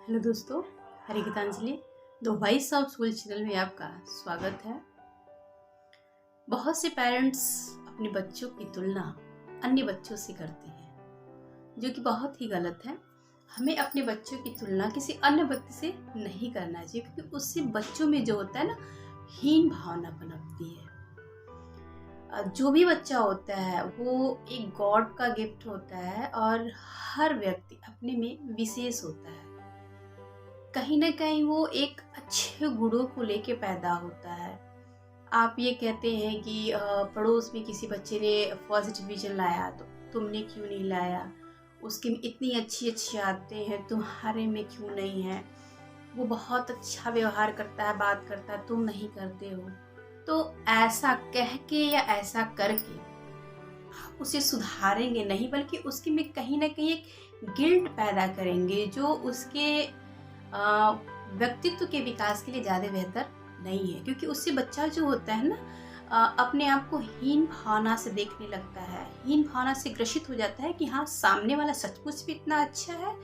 Hello दोस्तों, Hari Geetanjali the voice of school channel में आपका स्वागत है। बहुत से पेरेंट्स अपने बच्चों की तुलना अन्य बच्चों से करते हैं, जो कि बहुत ही गलत है। हमें अपने बच्चों की तुलना किसी अन्य व्यक्ति से नहीं करना चाहिए, क्योंकि उससे बच्चों में जो होता है ना, हीन भावना पनपती है। जो भी बच्चा होता है वो एक गॉड का गिफ्ट होता है और हर व्यक्ति अपने में विशेष होता है। कहीं ना कहीं वो एक अच्छे गुणों को लेके पैदा होता है। आप ये कहते हैं कि पड़ोस में किसी बच्चे ने फर्स्ट डिवीजन लाया तो तुमने क्यों नहीं लाया, उसकी इतनी अच्छी अच्छी आदतें हैं, तुम्हारे में क्यों नहीं है, वो बहुत अच्छा व्यवहार करता है, बात करता है, तुम नहीं करते हो। तो ऐसा कह के या ऐसा करके आप उसे सुधारेंगे नहीं, बल्कि उसके में कहीं ना कहीं एक गिल्ट पैदा करेंगे, जो उसके व्यक्तित्व के विकास के लिए ज़्यादा बेहतर नहीं है। क्योंकि उससे बच्चा जो होता है ना, अपने आप को हीन भावना से देखने लगता है, हीन भावना से ग्रसित हो जाता है कि हाँ, सामने वाला सचमुच भी इतना अच्छा है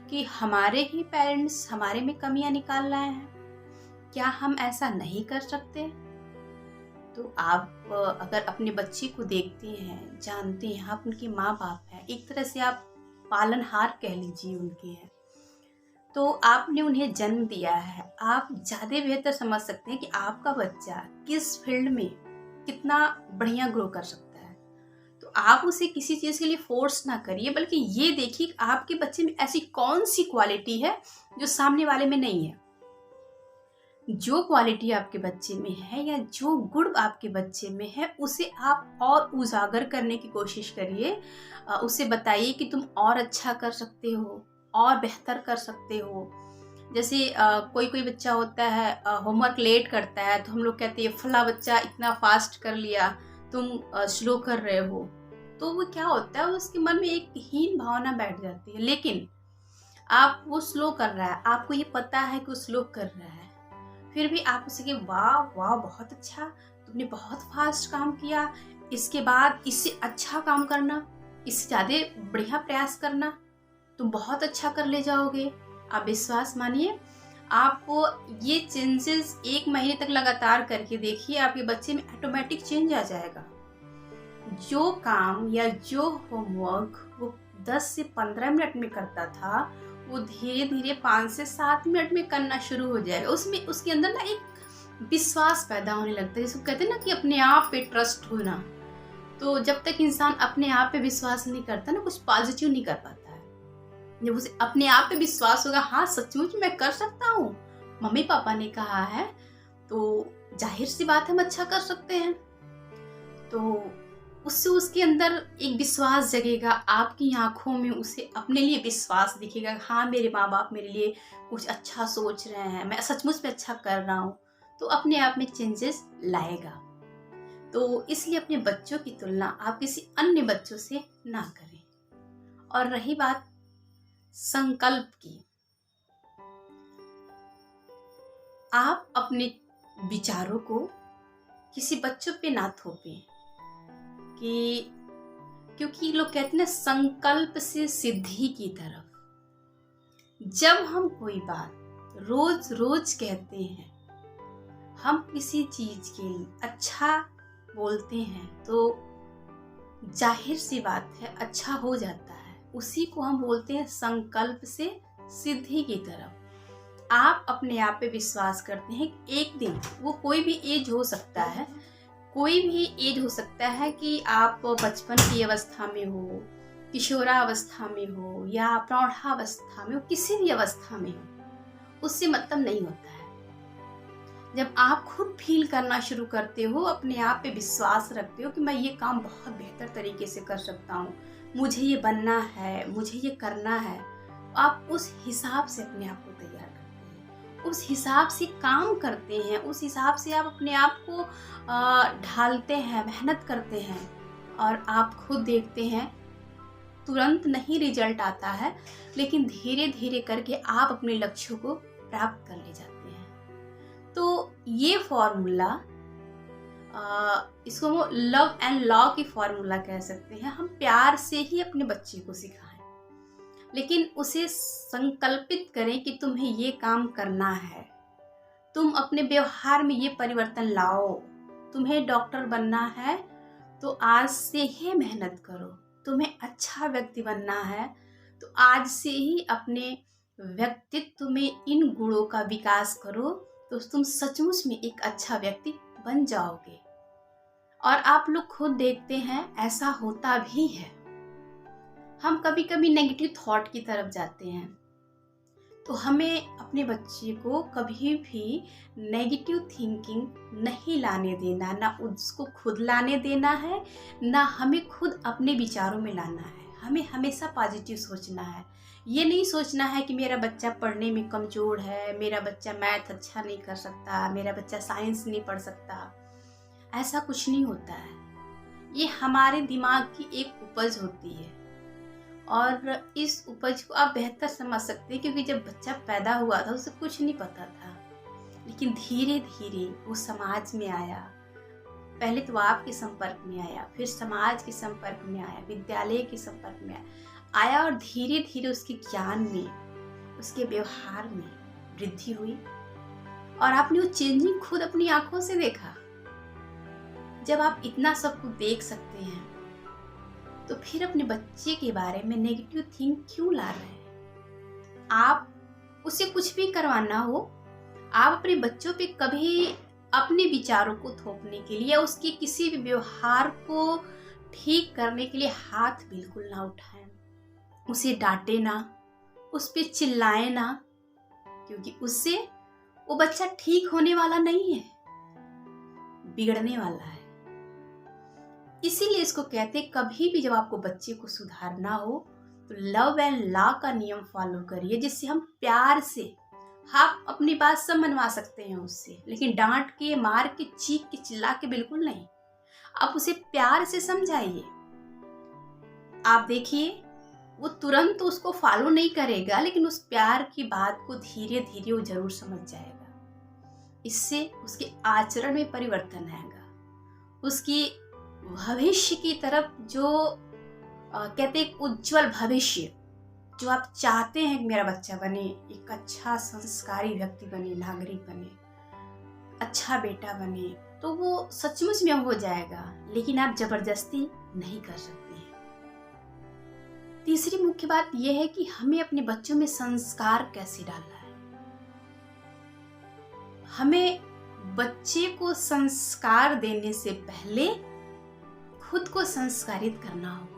कि हमारे ही पेरेंट्स हमारे में कमियां निकाल रहे हैं, क्या हम ऐसा नहीं कर सकते। तो आप अगर अपने बच्चे को देखते हैं, जानते हैं, आप उनके माँ बाप हैं, एक तरह से आप पालनहार कह लीजिए उनके हैं, तो आपने उन्हें जन्म दिया है। आप ज़्यादा बेहतर समझ सकते हैं कि आपका बच्चा किस फील्ड में कितना बढ़िया ग्रो कर सकता है। तो आप उसे किसी चीज़ के लिए फोर्स ना करिए, बल्कि ये देखिए कि आपके बच्चे में ऐसी कौन सी क्वालिटी है जो सामने वाले में नहीं है। जो क्वालिटी आपके बच्चे में है या जो गुण आपके बच्चे में है, उसे आप और उजागर करने की कोशिश करिए। उसे बताइए कि तुम और अच्छा कर सकते हो, और बेहतर कर सकते हो। जैसे कोई कोई बच्चा होता है होमवर्क लेट करता है, तो हम लोग कहते हैं फला बच्चा इतना फास्ट कर लिया, तुम स्लो कर रहे हो। तो वो क्या होता है, उसके मन में एक हीन भावना बैठ जाती है। लेकिन आप वो स्लो कर रहा है, आपको ये पता है कि वो स्लो कर रहा है, फिर भी आप उसे कि वाह वाह बहुत अच्छा, तुमने बहुत फास्ट काम किया, इसके बाद इससे अच्छा काम करना, इससे ज़्यादा बढ़िया प्रयास करना, तुम बहुत अच्छा कर ले जाओगे। आप विश्वास मानिए, आप ये चेंजेस 1 महीने तक लगातार करके देखिए, आपके बच्चे में ऑटोमेटिक चेंज आ जाएगा। जो काम या जो होमवर्क वो 10 से 15 मिनट में करता था, वो धीरे धीरे 5 से 7 मिनट में करना शुरू हो जाएगा। उसमें उसके अंदर ना एक विश्वास पैदा होने लगता है, जिसको कहते हैं ना कि अपने आप पे ट्रस्ट होना। तो जब तक इंसान अपने आप पे विश्वास नहीं करता ना, कुछ पॉजिटिव नहीं कर पाता है। जब उसे अपने आप पे विश्वास होगा, हाँ सचमुच मैं कर सकता हूँ, मम्मी पापा ने कहा है, तो जाहिर सी बात है हम अच्छा कर सकते हैं। तो उससे उसके अंदर एक विश्वास जगेगा, आपकी आंखों में उसे अपने लिए विश्वास दिखेगा, हाँ मेरे माँ बाप मेरे लिए कुछ अच्छा सोच रहे हैं, मैं सचमुच में अच्छा कर रहा हूँ। तो अपने आप में चेंजेस लाएगा। तो इसलिए अपने बच्चों की तुलना आप किसी अन्य बच्चों से ना करें। और रही बात संकल्प की, आप अपने विचारों को किसी बच्चों पे ना थोपें, कि क्योंकि लोग कहते हैं ना, संकल्प से सिद्धि की तरफ। जब हम कोई बात रोज रोज कहते हैं, हम किसी चीज के लिए अच्छा बोलते हैं, तो जाहिर सी बात है अच्छा हो जाता है। उसी को हम बोलते हैं संकल्प से सिद्धि की तरफ। आप अपने आप पे विश्वास करते हैं, एक दिन वो कोई भी एज हो सकता है, कोई भी एज हो सकता है, कि आप बचपन की अवस्था में हो, किशोरावस्था में हो, या प्रौढ़ावस्था में हो, किसी भी अवस्था में हो, उससे मतलब नहीं होता है। जब आप खुद फील करना शुरू करते हो, अपने आप पे विश्वास रखते हो कि मैं ये काम बहुत बेहतर तरीके से कर सकता हूँ, मुझे ये बनना है, मुझे ये करना है, आप उस हिसाब से अपने आप को तैयार करते हैं, उस हिसाब से काम करते हैं, उस हिसाब से आप अपने आप को ढालते हैं, मेहनत करते हैं, और आप खुद देखते हैं तुरंत नहीं रिजल्ट आता है, लेकिन धीरे धीरे करके आप अपने लक्ष्यों को प्राप्त कर ले जाते हैं। तो ये फॉर्मूला, इसको हम लव एंड लॉ की फॉर्मूला कह सकते हैं। हम प्यार से ही अपने बच्चे को सिखाएं, लेकिन उसे संकल्पित करें कि तुम्हें ये काम करना है, तुम अपने व्यवहार में ये परिवर्तन लाओ। तुम्हें डॉक्टर बनना है तो आज से ही मेहनत करो। तुम्हें अच्छा व्यक्ति बनना है तो आज से ही अपने व्यक्तित्व में इन गुणों का विकास करो, तो तुम सचमुच में एक अच्छा व्यक्ति बन जाओगे। और आप लोग खुद देखते हैं ऐसा होता भी है। हम कभी कभी नेगेटिव थॉट की तरफ जाते हैं, तो हमें अपने बच्चे को कभी भी नेगेटिव थिंकिंग नहीं लाने देना, ना उसको खुद लाने देना है, ना हमें खुद अपने विचारों में लाना है। हमें हमेशा पॉजिटिव सोचना है। ये नहीं सोचना है कि मेरा बच्चा पढ़ने में कमज़ोर है, मेरा बच्चा मैथ अच्छा नहीं कर सकता, मेरा बच्चा साइंस नहीं पढ़ सकता। ऐसा कुछ नहीं होता है। ये हमारे दिमाग की एक उपज होती है, और इस उपज को आप बेहतर समझ सकते हैं, क्योंकि जब बच्चा पैदा हुआ था उसे कुछ नहीं पता था, लेकिन धीरे धीरे वो समाज में आया। पहले तो आपके संपर्क में आया, फिर समाज के संपर्क में आया, विद्यालय के संपर्क में आया, और धीरे धीरे उसके ज्ञान में, उसके व्यवहार में वृद्धि हुई। और आपने वो चेंजिंग खुद अपनी आंखों से देखा। जब आप इतना सब कुछ देख सकते हैं, तो फिर अपने बच्चे के बारे में नेगेटिव थिंक क्यों ला रहे हैं? आप उसे कुछ भी करवाना हो, आप अपने बच्चों पे कभी अपने विचारों को थोपने के लिए या उसके किसी भी व्यवहार को ठीक करने के लिए हाथ बिल्कुल ना उठाएं। उसे डांटे ना, उस पे चिल्लाएं ना, क्योंकि उससे वो बच्चा ठीक होने वाला नहीं है, बिगड़ने वाला है। इसीलिए इसको कहते हैं, कभी भी जब आपको बच्चे को सुधारना हो तो लव एंड लॉ का नियम फॉलो करिए, जिससे हम प्यार से, आप अपनी बात सब मनवा सकते हैं उससे, लेकिन डांट के, मार के, चीख के, चिल्ला के बिल्कुल नहीं। आप उसे प्यार से समझाइए। आप देखिए वो तुरंत उसको फॉलो नहीं करेगा, लेकिन उस प्यार की बात को धीरे धीरे वो जरूर समझ जाएगा। इससे उसके आचरण में परिवर्तन आएगा। उसकी भविष्य की तरफ जो कहते हैं उज्जवल भविष्य जो आप चाहते हैं कि मेरा बच्चा बने, एक अच्छा संस्कारी व्यक्ति बने, नागरिक बने, अच्छा बेटा बने, तो वो सचमुच में हो जाएगा। लेकिन आप जबरदस्ती नहीं कर सकते हैं। तीसरी मुख्य बात यह है कि हमें अपने बच्चों में संस्कार कैसे डालना है। हमें बच्चे को संस्कार देने से पहले खुद को संस्कारित करना होगा।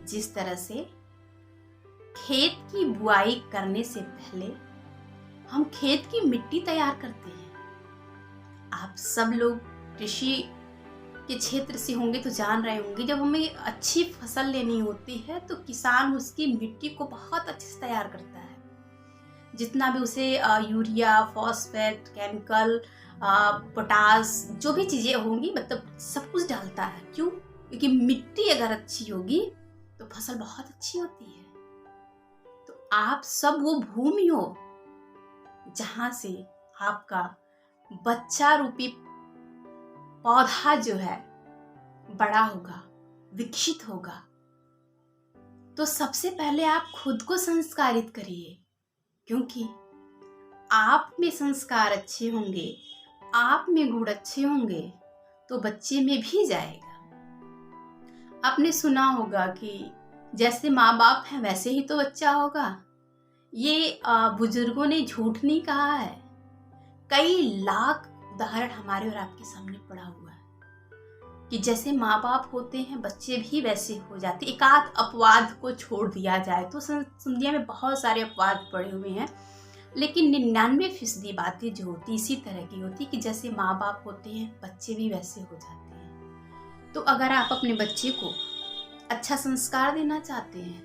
जिस तरह से खेत की बुआई करने से पहले हम खेत की मिट्टी तैयार करते हैं। आप सब लोग कृषि के क्षेत्र से होंगे तो जान रहे होंगे, जब हमें अच्छी फसल लेनी होती है तो किसान उसकी मिट्टी को बहुत अच्छे से तैयार करता है। जितना भी उसे यूरिया, फॉस्फेट, केमिकल, पोटास, जो भी चीज़ें होंगी, मतलब सब कुछ डालता है। क्यों? क्योंकि मिट्टी अगर अच्छी होगी तो फसल बहुत अच्छी होती है। तो आप सब वो भूमि हो जहाँ से आपका बच्चा रूपी पौधा जो है बड़ा होगा, विकसित होगा। तो सबसे पहले आप खुद को संस्कारित करिए, क्योंकि आप में संस्कार अच्छे होंगे, आप में गुण अच्छे होंगे तो बच्चे में भी जाएगा। आपने सुना होगा कि जैसे माँ बाप हैं वैसे ही तो बच्चा होगा। ये बुजुर्गों ने झूठ नहीं कहा है। कई लाख उदाहरण हमारे और आपके सामने पड़ा हुआ है कि जैसे माँ बाप होते हैं बच्चे भी वैसे हो जाते। एक आध अपवाद को छोड़ दिया जाए तो दुनिया में बहुत सारे अपवाद पड़े हुए हैं, लेकिन 99% बातें जो होती इसी तरह की होती कि जैसे माँ बाप होते हैं बच्चे भी वैसे हो जाते हैं। तो अगर आप अपने बच्चे को अच्छा संस्कार देना चाहते हैं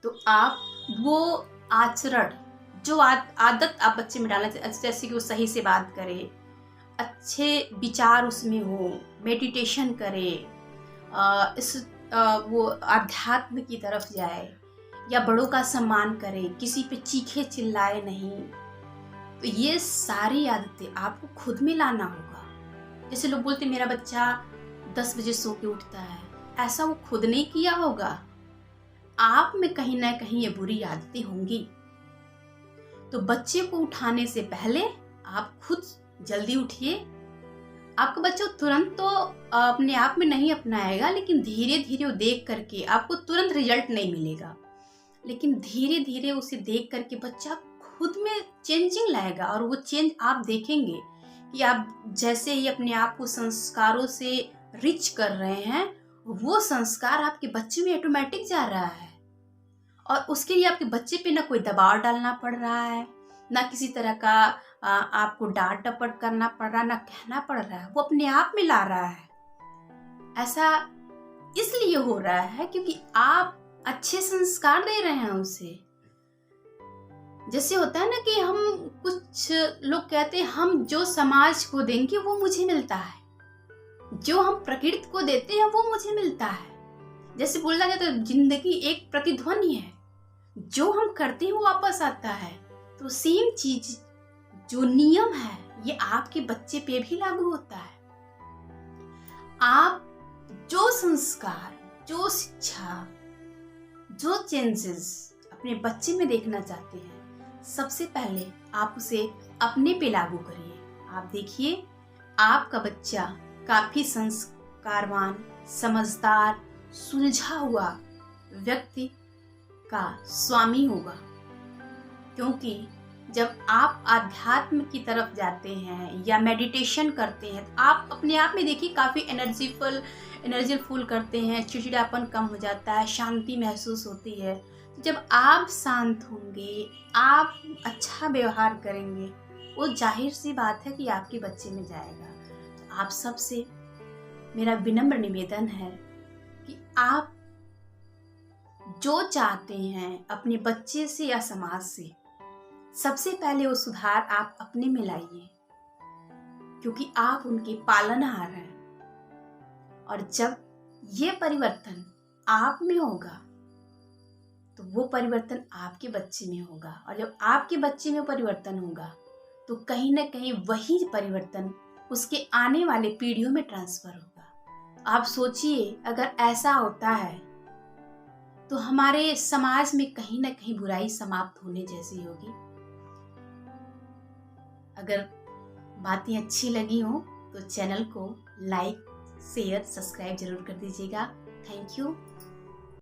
तो आप वो आचरण, जो आदत आप बच्चे में डालना चाहिए, जैसे कि वो सही से बात करे, अच्छे विचार उसमें हो, मेडिटेशन करे, वो अध्यात्म की तरफ जाए, या बड़ों का सम्मान करे, किसी पे चीखे चिल्लाए नहीं। तो ये सारी आदतें आपको खुद में लाना होगा। जैसे लोग बोलते मेरा बच्चा 10 बजे सो के उठता है, ऐसा वो खुद नहीं किया होगा। आप में कहीं ना कहीं ये बुरी आदतें होंगी। तो बच्चे को उठाने से पहले आप खुद जल्दी उठिए। आपका बच्चा तुरंत तो अपने आप में नहीं अपनाएगा, लेकिन धीरे धीरे वो देख करके, आपको तुरंत रिजल्ट नहीं मिलेगा, लेकिन धीरे धीरे उसे देख करके बच्चा खुद में चेंजिंग लाएगा। और वो चेंज आप देखेंगे कि आप जैसे ही अपने आप को संस्कारों से रिच कर रहे हैं, वो संस्कार आपके बच्चे में ऑटोमेटिक जा रहा है। और उसके लिए आपके बच्चे पे ना कोई दबाव डालना पड़ रहा है, ना किसी तरह का आपको डांट डपट करना पड़ रहा है, ना कहना पड़ रहा है, वो अपने आप में ला रहा है। ऐसा इसलिए हो रहा है क्योंकि आप अच्छे संस्कार दे रहे हैं उसे। जैसे होता है ना कि हम, कुछ लोग कहते हैं हम जो समाज को देंगे वो मुझे मिलता है, जो हम प्रकृति को देते हैं वो मुझे मिलता है। जैसे बोला जाता है जिंदगी एक प्रतिध्वनि है, जो हम करते हैं वो वापस आता है। तो सेम चीज, जो नियम है, ये आपके बच्चे पे भी लागू होता है। आप जो संस्कार, जो शिक्षा, जो चेंजेस अपने बच्चे में देखना चाहते हैं, सबसे पहले आप उसे अपने पे लागू करिए। आप देखिए आपका बच्चा काफी संस्कारवान, समझदार, सुलझा हुआ व्यक्ति का स्वामी होगा। क्योंकि जब आप आध्यात्म की तरफ जाते हैं या मेडिटेशन करते हैं, तो आप अपने आप में देखिए काफ़ी एनर्जीफुल करते हैं, चिड़चिड़ापन कम हो जाता है, शांति महसूस होती है। जब आप शांत होंगे, आप अच्छा व्यवहार करेंगे, वो जाहिर सी बात है कि आपके बच्चे में जाएगा। तो आप सबसे मेरा विनम्र निवेदन है कि आप जो चाहते हैं अपने बच्चे से या समाज से, सबसे पहले वो सुधार आप अपने में लाइए, क्योंकि आप उनके पालनहार हैं। और जब ये परिवर्तन आप में होगा तो वो परिवर्तन आपके बच्चे में होगा, और जब आपके बच्चे में परिवर्तन होगा तो कहीं ना कहीं वही परिवर्तन उसके आने वाले पीढ़ियों में ट्रांसफर होगा। आप सोचिए, अगर ऐसा होता है तो हमारे समाज में कहीं ना कहीं बुराई समाप्त होने जैसी होगी। अगर बातें अच्छी लगी हो तो चैनल को लाइक, शेयर, सब्सक्राइब जरूर कर दीजिएगा। Thank you.